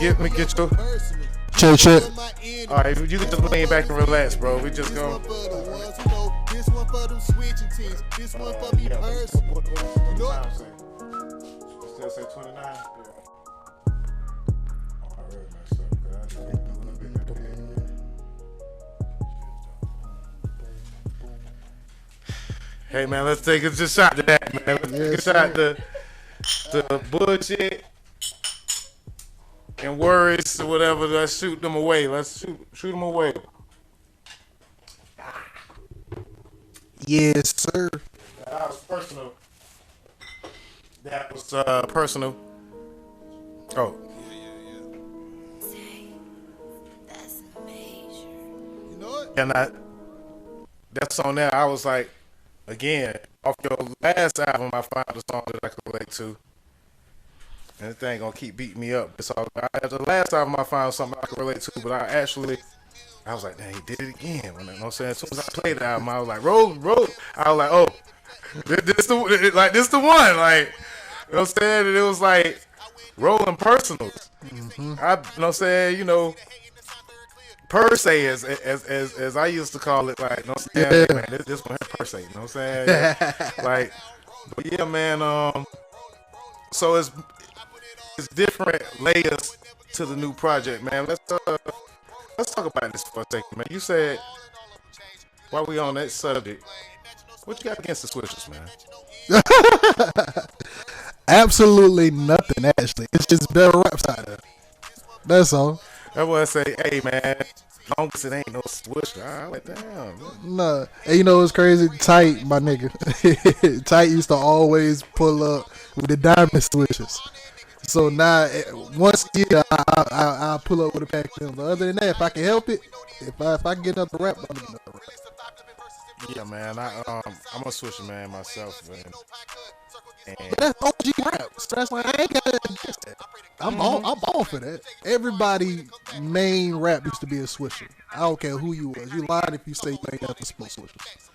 get your. Check, check. All right, you can just lean back and relax, bro. We just go. This one for them switching teams. This one for me personally. What the time say? Still say 29? Yeah. Oh, I really messed up. I just hit a little bit at the end. Hey man, let's take a shot to that, man. Let's take a shot to bullshit and worries or whatever. Let's shoot them away. Let's shoot them away. Yes, sir. That was personal. That was personal. Oh. That's major. You know what? And that song there, I was like, again, off your last album, I found a song that I could relate to. And this thing gonna keep beating me up. So the last album I found something I could relate to, but I was like, dang, he did it again. You know what I'm saying? As soon as I played the album, I was like, roll. I was like, oh, this the one. Like, you know what I'm saying? And it was like rolling personals. Mm-hmm. You know what I'm saying? You know, per se, as I used to call it, like, you know what I'm saying? Yeah. Man, this one per se, you know what I'm saying? Yeah. Like, but yeah, man, so it's different layers to the new project, man. Let's talk about this for a second, man. You said, while we on that subject, what you got against the Swishers, man? Absolutely nothing, actually. It's just better raps out there. That's all. That's what I say, hey, man, as long as it ain't no Swisher, I like, damn. Nah. And you know what's crazy? Tight, my nigga. Tight used to always pull up with the diamond Swishers. So now, once a year, I pull up with a pack of them. But other than that, if I can help it, if I can get another rap, I'm gonna get another rap. Yeah, man. I'm a Swisher man myself, man. But that's OG rap. So that's like, I ain't got to against that. I'm all for that. Everybody main rap used to be a Swisher. I don't care who you was. You lied if you say you ain't got to smoke Swishers.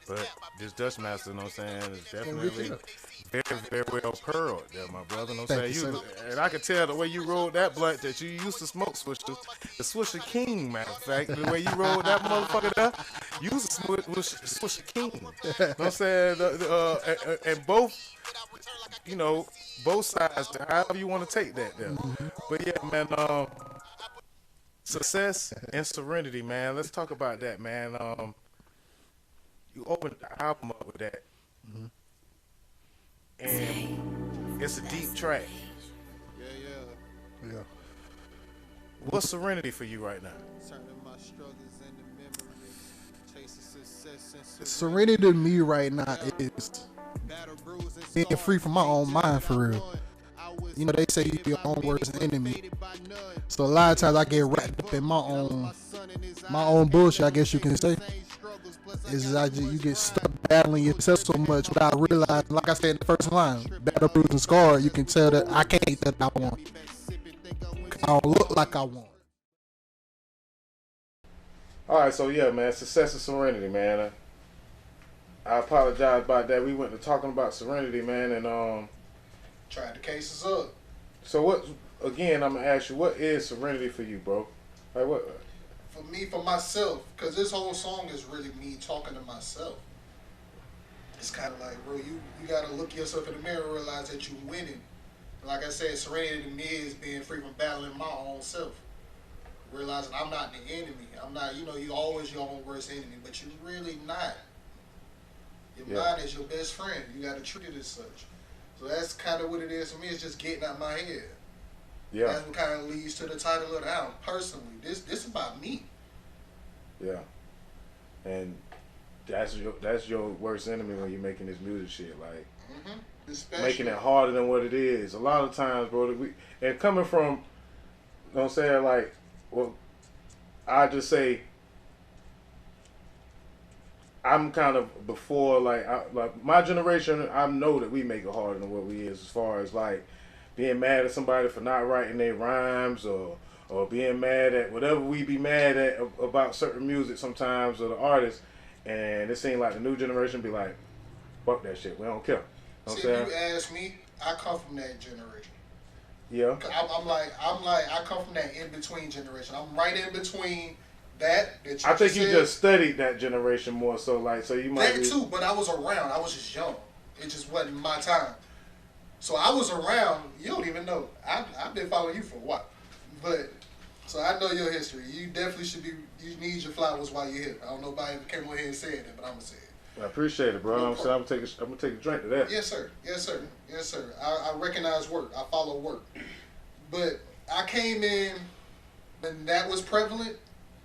But this Dutch Master, you know what I'm saying, is definitely very, very well pearled there, my brother. You know what I'm saying? And I could tell the way you rolled that blunt that you used to smoke Swishers. The Swisher King, matter of fact. The way you rolled that motherfucker there, you was a Swisher King. You know what I'm saying? And both, you know, both sides, however you want to take that there. Mm-hmm. But yeah, man, success and serenity, man. Let's talk about that, man. You opened the album up with that. Mm-hmm. And it's a deep track. Yeah. What's serenity for you right now? Serenity to me right now is being free from my own mind, for real. You know, they say you're your own worst enemy. So a lot of times I get wrapped up in my own bullshit, I guess you can say. You get stuck battling yourself so much without realizing, like I said in the first line, battle, bruised, and scarred, you can tell that I can't that I want. I don't look like I want. All right, so yeah, man, success and serenity, man. I apologize about that. We went to talking about serenity, man, and tried the cases up. So what? Again, I'm gonna ask you, what is serenity for you, bro? Like what? For me, for myself, because this whole song is really me talking to myself. It's kind of like, bro, you got to look yourself in the mirror and realize that you're winning. Like I said, serenity to me is being free from battling my own self. Realizing I'm not the enemy. I'm not, you always your own worst enemy, but you're really not. Your mind is your best friend. You got to treat it as such. So that's kind of what it is for me. It's just getting out my head. Yeah. That's what kind of leads to the title of the album. Personally, this is about me. Yeah. And that's your worst enemy when you're making this music shit, like making it harder than what it is. A lot of times, bro, and coming from, you know what I'm saying, like, well, I just say I'm kind of before, like my generation, I know that we make it harder than what we is, as far as like being mad at somebody for not writing their rhymes, or being mad at whatever we be mad at about certain music sometimes, or the artists. And it seems like the new generation be like, fuck that shit, we don't care. You know See, if you ask me, I come from that generation. Yeah. I come from that in between generation. I'm right in between that you I think you said. just studied that generation more, so you might That too, but I was around. I was just young. It just wasn't my time. So I was around. You don't even know. I've been following you for a while, but so I know your history. You definitely should be. You need your flowers while you're here. I don't know if I came over here and said that, but I'm gonna say it. I appreciate it, bro. No I'm gonna take a drink to that. Yes, sir. Yes, sir. Yes, sir. I recognize work. I follow work. But I came in when that was prevalent.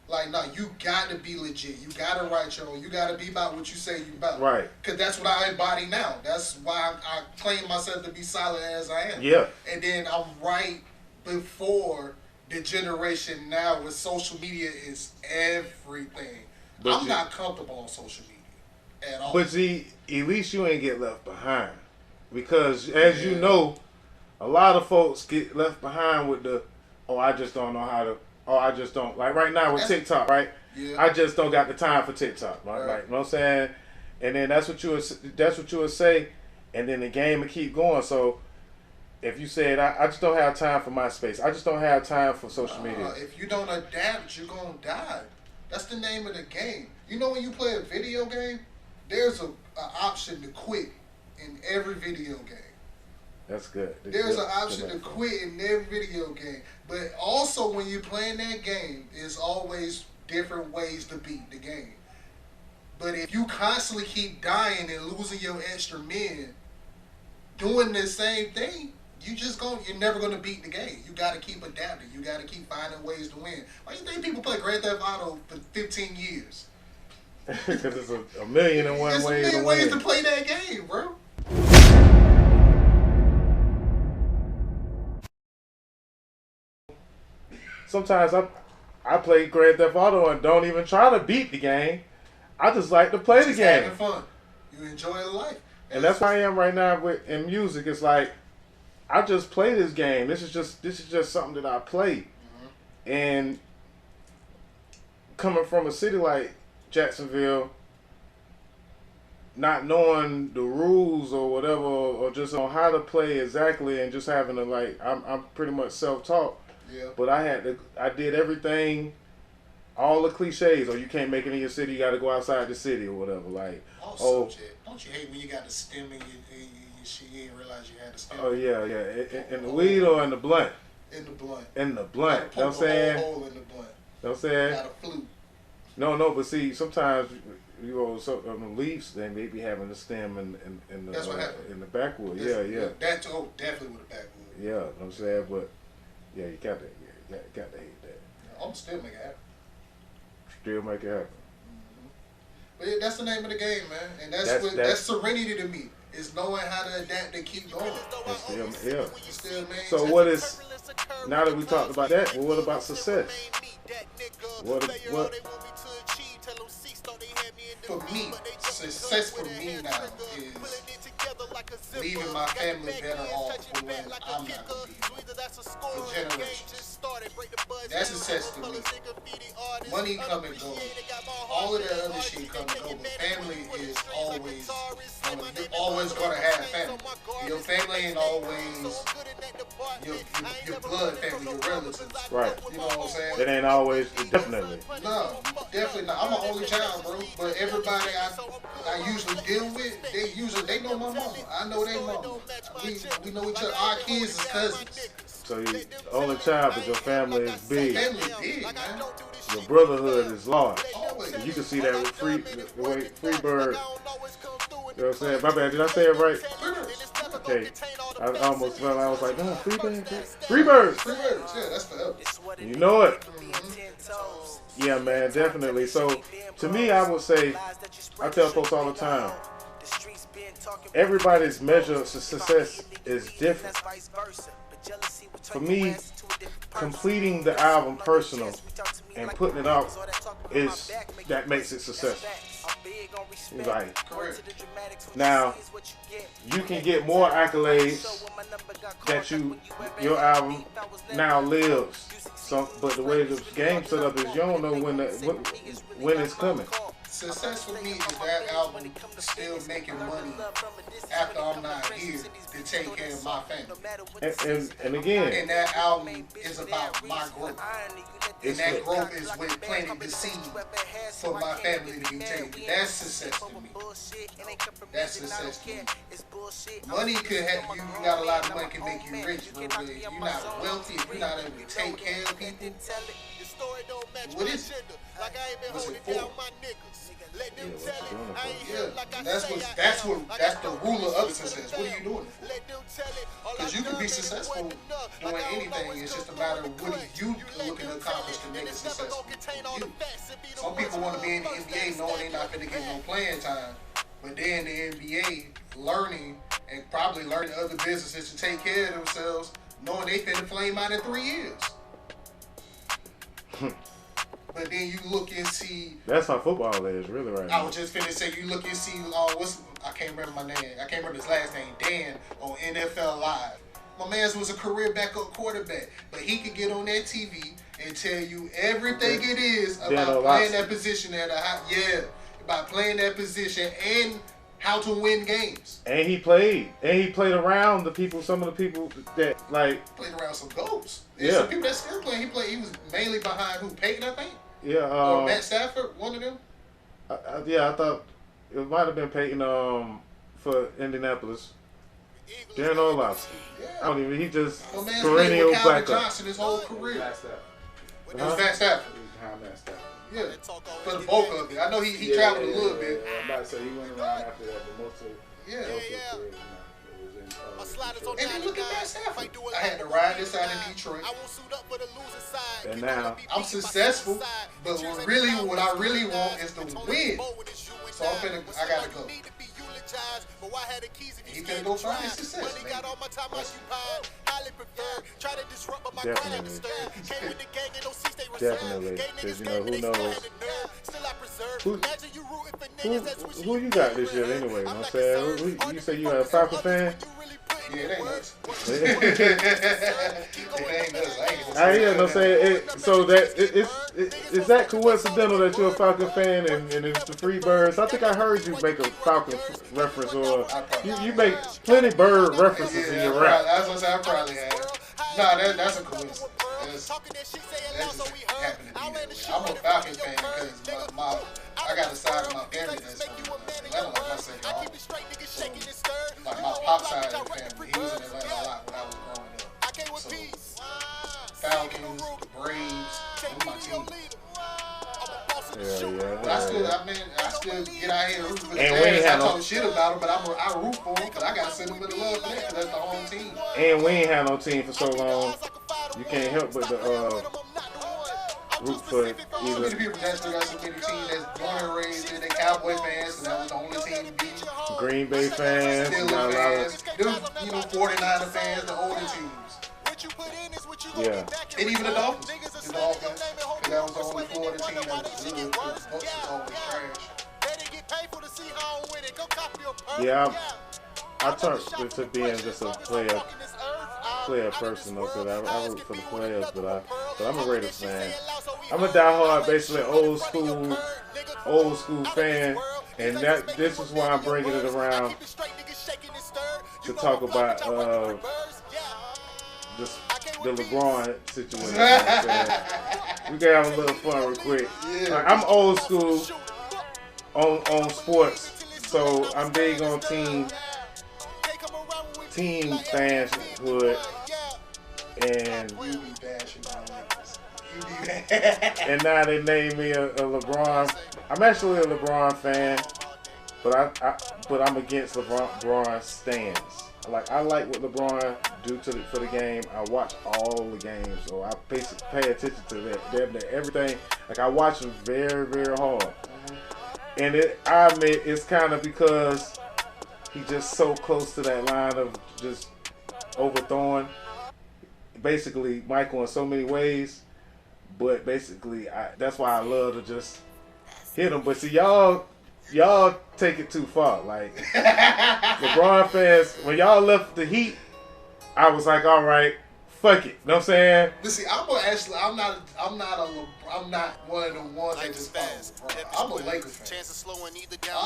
Like, no, you got to be legit. You got to write your own. You got to be about what you say you about. Right. Because that's what I embody now. That's why I claim myself to be solid as I am. Yeah. And then I'm right before the generation now with social media is everything. But I'm not comfortable on social media at all. But see, at least you ain't get left behind. Because, as you know, a lot of folks get left behind with the, oh, I just don't know how to, oh, I just don't. Like right now with TikTok, right? Yeah. I just don't got the time for TikTok, right? Like, you know what I'm saying? And then that's what you would say, and then the game would keep going. So if you said, I just don't have time for MySpace, I just don't have time for social media. If you don't adapt, you're going to die. That's the name of the game. You know when you play a video game, there's an option to quit in every video game. That's good. There's an option to quit in every video game. But also when you're playing that game, there's always different ways to beat the game. But if you constantly keep dying and losing your extra men doing the same thing, you're never gonna beat the game. You gotta keep adapting. You gotta keep finding ways to win. Why do you think people play Grand Theft Auto for 15 years? Because it's a million and one There's ways a to million ways win. to play that game, bro. Sometimes I play Grand Theft Auto and don't even try to beat the game. I just like to play the game. Having fun. You enjoy life. And that's where I am right now in music. It's like I just play this game. This is just something that I play. Mm-hmm. And coming from a city like Jacksonville, not knowing the rules or whatever, or just on how to play exactly, and just having to I'm pretty much self-taught. Yeah. But I did everything, all the cliches. Or you can't make it in your city, you got to go outside the city or whatever. Like, don't you hate when you got the stem in your shit? You didn't realize you had the stem. Oh yeah. In the weed or in the blunt? In the blunt. In the blunt. You know what I'm saying? Hole in the blunt. You know what I'm saying? Got a flute. No, but see, sometimes on the leaves they may be having the stem in the That's what happened. in the backwood. That's, Yeah. That definitely with the backwood. Yeah, you know what I'm saying, but yeah, you got to hate that. I'm still make it happen. Still make it happen. But yeah, that's the name of the game, man, and that's serenity to me. Is knowing how to adapt and keep going. So what is, now that we talked about that, well, what about success? What? For me, success for me now is leaving my family better off when I'm not going to be here. For generations. That's success to me. Money come and go. All of that other shit come and go. But family is always, you're always going to have family. Your family ain't always your blood family, your relatives. Right. You know what I'm saying? It ain't always, definitely. No, definitely not. I'm an only child, bro. But everybody I usually deal with, they know my mama. I know their mama. We know each other. Our kids is cousins. So you only child, but your family is big. Family big, man. Your brotherhood is large. Always. And you can see that with Freebird. You know what I'm saying? My bad, did I say it right? Okay. I almost felt, I was like, no, Freebird. Freebirds! Yeah, that's forever. You know it. Yeah, man, definitely. So, to me, I would say, I tell folks all the time, everybody's measure of success is different. For me, completing the album personal and putting it out that makes it successful. Right. Now, you can get more accolades that your album now lives. But the way the game set up is you don't know when it's coming. success for me is that album still making money after I'm not here to take care of my family. And again, And that album is about my growth. And that growth is with planting the seed for my family to be taken. That's success to me. That's success to me. Money could have you got a lot of money can make you rich, but if you're not wealthy, if you're not able to take care of people, what is it? What's it for? Yeah, that's the ruler of success. What are you doing? Because you can be successful doing anything. It's just a matter of what are you looking to accomplish to make it successful for you. Some people want to be in the NBA knowing they're not going to get no playing time, but they're in the NBA learning and probably learning other businesses to take care of themselves, knowing they finna flame out in 3 years. But then you look and see. That's how football is, really, right now. I was just finna say, you look and see, I can't remember my name. I can't remember his last name. Dan on NFL Live. My man's was a career backup quarterback, but he could get on that TV and tell you everything it is about playing that position about playing that position and how to win games. And he played around the people, some of the people that like played around some goats. There's some people that still play. He was mainly behind who? Peyton, I think. Yeah. Or Matt Stafford, one of them. I thought it might have been Peyton for Indianapolis. Darren Orlovsky. Yeah. I don't even. He just My man's perennial played with Calvin backup. Johnson his whole career. Matt Stafford. It was Matt Stafford. Behind Matt Stafford. Yeah, for the bulk of it. I know he traveled a little bit. I'm about to say he went around after that, but most of Yeah. career, it was in And then look at Matt Stafford. I had to ride this out in Detroit. And now I'm successful, but what I really want is to win. So I gotta go. He finna go find his success, man. Definitely. Because, who knows? Who you got this year anyway? You know what I'm saying? You say you a Falcon fan? Yeah, it ain't us. It ain't us. I hear no saying. So is that coincidental that you're a Falcon fan and it's the Free Birds? I think I heard you make a Falcon reference, or you make plenty bird references in your rap. I was gonna say I probably have. Nah, that's a coincidence. That just happened to be that way. I'm a Falcon fan because I got a side of my family that's from Atlanta, like my second home. Like my pop side of the family, he was in Atlanta a lot when I was growing up. So Falcons, Braves, those my team. Yeah. But I still get out here and root for the And we ain't Jazz. I had no- talk shit about them, but I root for them because I got sentimental love for them because that's the home team. And we ain't had no team for so long. You can't help but root for So many either people that still got so many teams that's born and raised in, they Cowboy fans, and that was the only team to beat. Green Bay fans. Steelers fans, them, 49er fans, the older teams. Yeah. And even the Dolphins. The Dolphins. Because that was the only Florida team that was good. The Bucks was always trash. Yeah, I turned to being just a player person, though, because I root for the players, but I'm a Raiders fan. I'm a diehard, basically old school fan, and this is why I'm bringing it around to talk about the LeBron situation. You know what I'm saying? We can have a little fun real quick. Like, I'm old school on sports, so I'm big on team fanshood, and now they named me a LeBron. I'm actually a LeBron fan, but I'm against LeBron stands. I like what LeBron do for the game. I watch all the games, so I basically pay attention to that everything. I watch him very, very hard, and I admit it's kind of because he's just so close to that line of just overthrowing basically Michael in so many ways. But basically, that's why I love to just hit him. But see, y'all take it too far. Like, LeBron fans, when y'all left the Heat, I was like, all right, fuck it. Know what I'm saying? Listen, I'm not one of the ones that just follow LeBron. I'm a Lakers fan.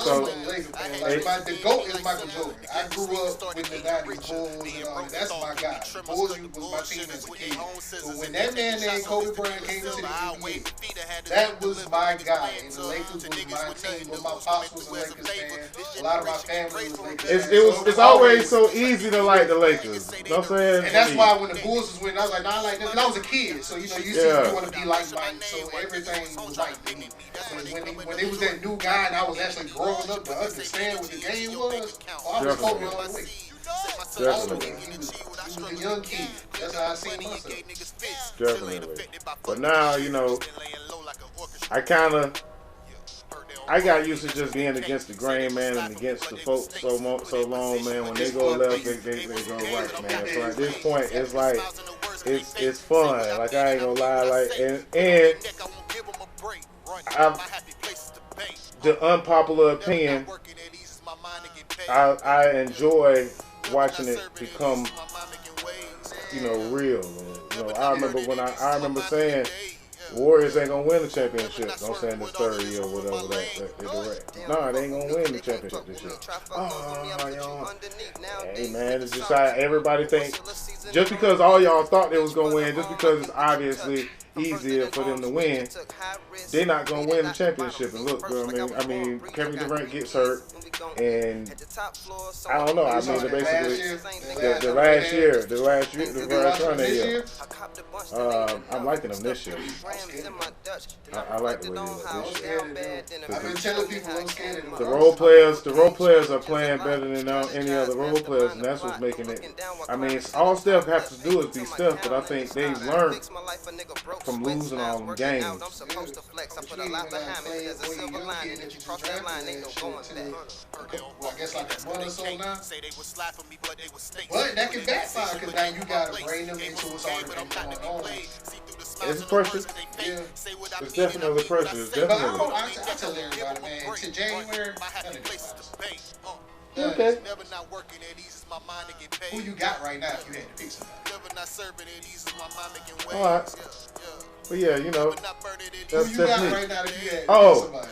I'm a Lakers fan. Like the GOAT is Michael Jordan. I grew up with the '90s Bulls and all that. That's my guy. The Bulls was my team as a kid. But when that man named Kobe Bryant came into the NBA, that was my guy. And the Lakers was my team. But my pops was a Lakers fan. A lot of my family was Lakers fans. It's always so easy to like the Lakers. Know what I'm saying? And that's why when the Bulls was winning, I was like, nah, I like them. And I was a kid, so you know, you see, you want to be like Mike, so everything was right to me. So when it was that new guy, and I was actually growing up to understand what the game was, I was Kobe all the way. Definitely. He was a young kid. That's how I seen myself. Definitely. But now, you know, I got used to just being against the grain, man, and against the folks so long, man. When they go left, they go right, man. So at this point, it's like, it's fun. Like, I ain't gonna lie, like, and the unpopular opinion, I enjoy watching it become, you know, real. You know, I remember saying, Warriors ain't gonna win the championship. I'm saying this third year or whatever that they direct. Nah, they ain't gonna win the championship this year. Hey man, it's just how everybody think. Just because all y'all thought they was gonna win, just because it's obviously easier for them to win, they're not gonna win the championship. And look, bro, I mean, Kevin Durant gets hurt, and I don't know. I mean, basically, the last run that year. I'm liking them this year. I like the way they look this year. I've been telling people I'm scared of them. The role players are playing better than any other role players, and that's what's making it. I mean, all Steph has to do is be Steph, but I think they've learned from losing all them games. Well, I guess like a month or so now. But that can backfire because now you got to bring them into what's already been going on. It's pressure. Yeah. It's definitely pressure. It's definitely. I tell everybody, man, to January, that ain't Okay. Who you got right now if you had to pick somebody? Alright. But yeah, you know, Who that's you got definitely. right now if you had to pick Oh. somebody?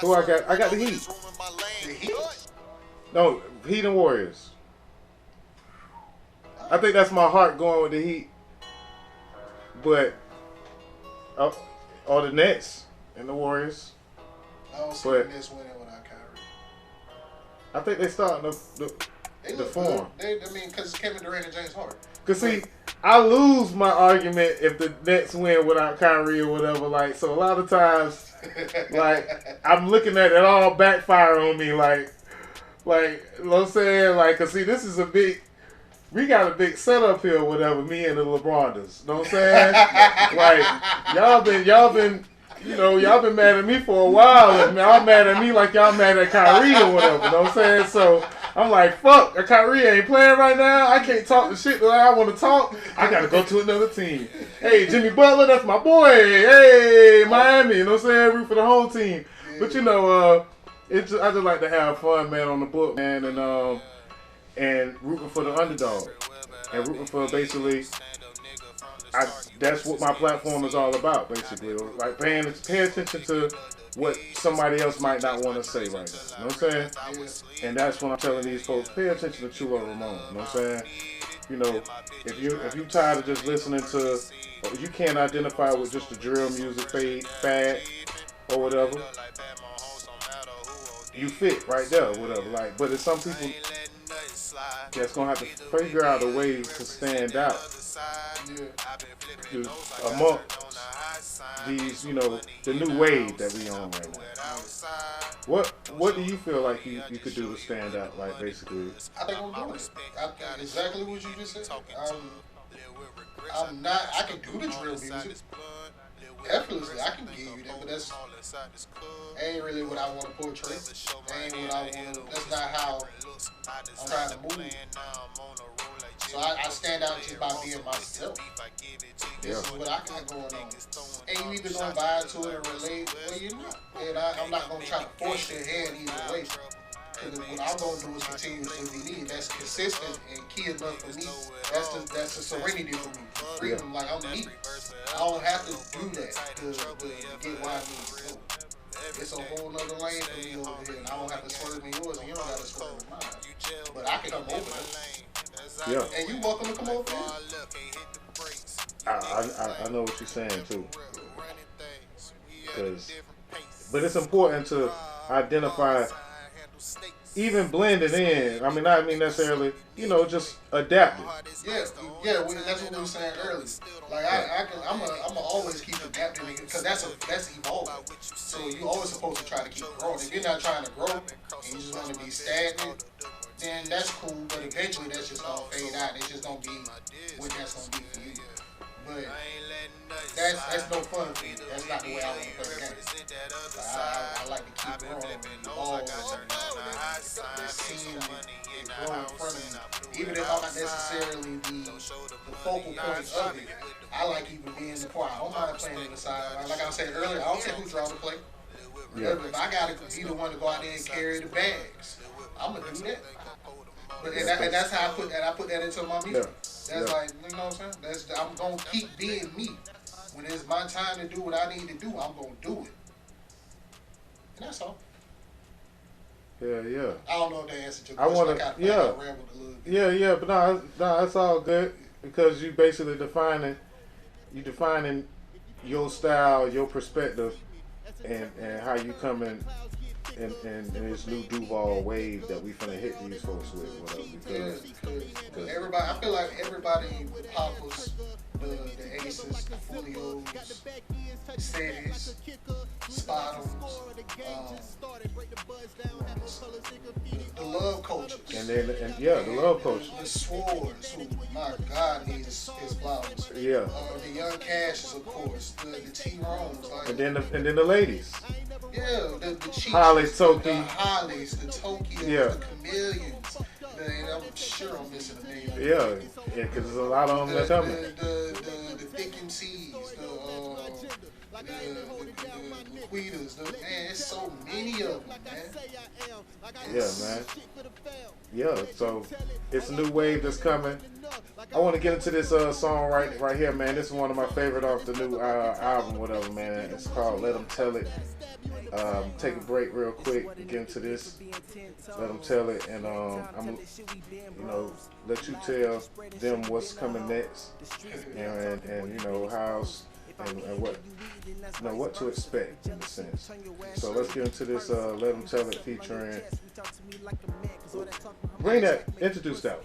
Who I got? I got the Heat. The Heat? No, Heat and Warriors. I think that's my heart going with the Heat. But, or the Nets and the Warriors. I don't see But- the Nets winning without Kyrie. I think they starting They the look form. good. I mean, because it's Kevin Durant and James Harden. Cause see, I lose my argument if the Nets win without Kyrie or whatever. Like, so a lot of times, like, I'm looking at it all backfire on me. Like, you know what I'm saying? Like, cause see, this is we got a big setup here, or whatever. Me and the LeBronders. Know what I'm saying? Like, y'all been. You know, y'all been mad at me for a while, and y'all mad at me like y'all mad at Kyrie or whatever. You know what I'm saying? So I'm like, fuck, Kyrie ain't playing right now. I can't talk the shit that I want to talk. I got to go to another team. Hey, Jimmy Butler, that's my boy. Hey, Miami. You know what I'm saying? Root for the whole team. But you know, I just like to have fun, man, on the book, man, and rooting for the underdog, and rooting for basically. That's what my platform is all about, basically. Like pay attention to what somebody else might not want to say right now. You know what I'm saying? Yeah. And that's what I'm telling these folks. Pay attention to Chulo Ramon. You know what I'm saying? You know, if you tired of just listening to, or you can't identify with just the drill music fad or whatever, you fit right there, whatever. Like, but it's some people that's gonna have to figure out a way to stand out. Among these, you know, the new wave that we on right now. What do you feel like you could do to stand out, like basically? I think I'm doing it. I think exactly what you just said. I'm not. I can do the drill music. Effortlessly, I can give you that, but that ain't really what I want to portray. That ain't what I want. That's not how I'm trying to move. So I stand out just by being myself. This is what I got going on. And you either gonna vibe to it or relate, or you're not. And I'm not gonna try to force your hand either way. Because what I'm gonna do is continue to be me. That's consistent and key enough for me. That's the serenity for me. Freedom, like I'm me. I don't have to do that to get where I need to go. It's a whole nother lane for me over here, and I don't have to swerve in yours, and you don't have to swerve in mine. But I can come over there. Yeah. And you welcome to come over here. I know what you're saying too. But it's important to identify, even blending in. I mean, not necessarily, just adapting. Yeah, that's what we were saying earlier. Like I'm always keep adapting because that's evolving. So you always supposed to try to keep growing. If you're not trying to grow and you just want to be stagnant, then that's cool. But eventually that's just gonna fade out. It's just gonna be what that's gonna be for you. But that's no fun for me. That's not the way I want to play the game. I like to keep growing, evolve, seeing it grow in front of me. Even if I'm not necessarily the focal point of it, I like even being the part. I don't mind playing in the sideline. Like I said earlier, I don't care who draws the play. Yeah. If I gotta be the one to go out there and carry the bags, I'm gonna do that. But and that's how I put that. I put that into my music. That's like, you know what I'm saying? I'm gonna keep being me. When it's my time to do what I need to do, I'm gonna do it. And that's all. Yeah. I don't know if that answered your question. I rambled a little bit. Yeah, but no, that's all good because you basically defining your style, your perspective, and how you come in this new Duval wave that we finna hit these folks with, whatever. Because everybody, I feel like everybody poppers, the Aces, the Folios, Cities, Spottums, the love coaches. The love coaches. The Swords, who, my God, needs his flowers. Yeah. The Young Cashes, of course. The T-Rones. Like, And then the ladies. yeah, the Cheeches, Holly, Toki. the Hollies, the Tokios, Yeah. the Chameleons. And I'm sure I'm missing a name. Yeah, because there's a lot of them that coming. The Thick MCs, the Queetas, man, it's so many of them, man. Yeah, man. Yeah, so it's a new wave that's coming. I want to get into this song right here, man. This is one of my favorite off the new album, whatever, man. It's called Let 'Em Tell It. Take a break real quick and get into this. Let them tell it, and I'm, let you tell them what's coming next, and how and what to expect in a sense. So let's get into this. Let them tell it featuring. Introduce that.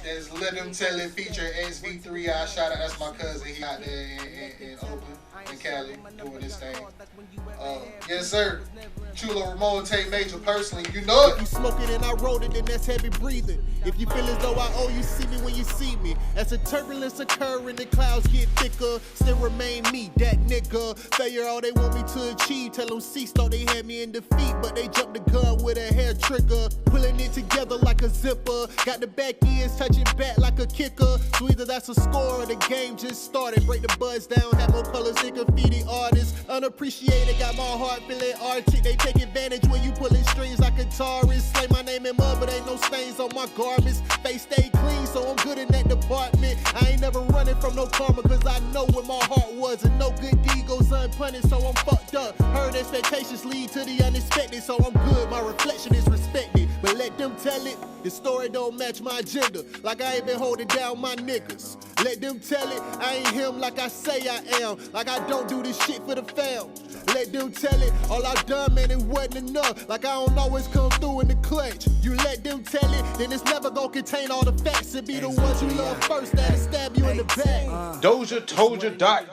Is Let Them Tell It feature SV3. I shout out, that's my cousin. He out there in Oakland, in Cali, doing this thing. Yes, sir. Chulo Ramon take major personally. You know If you it. smoke it and I rolled it, then that's heavy breathing. If you feel as though I owe you, see me when you see me. As the turbulence occur and the clouds get thicker, still remain me, that nigga. Failure all they want me to achieve. Tell them cease, thought they had me in defeat, but they jumped the gun with a hair trigger. Pulling it together like a zipper. Got the back ends touching back like a kicker. So either that's a score or the game just started. Break the buzz down, have more colors than graffiti artists. Unappreciated, got my heart feeling arctic. They take advantage when you pulling strings like guitarists. Slay my name in mud, but ain't no stains on my garments. Face stay clean, so I'm good in that department. I ain't never running from no karma, cause I know where my heart was. And no good deed goes unpunished, so I'm fucked up. Heard expectations lead to the unexpected, so I'm good. My reflection is respected. But let them tell it, the story don't match my agenda. Like I ain't been holding down my niggas. Let them tell it, I ain't him like I say I am. Like I don't do this shit for the fam. Let them tell it, all I've done, man, it wasn't enough. Like I don't always come through in the clutch. You let them tell it, then it's never gonna contain all the facts. It be the ones you love first that'll stab you in the back. DOZHATOLDYA.COM.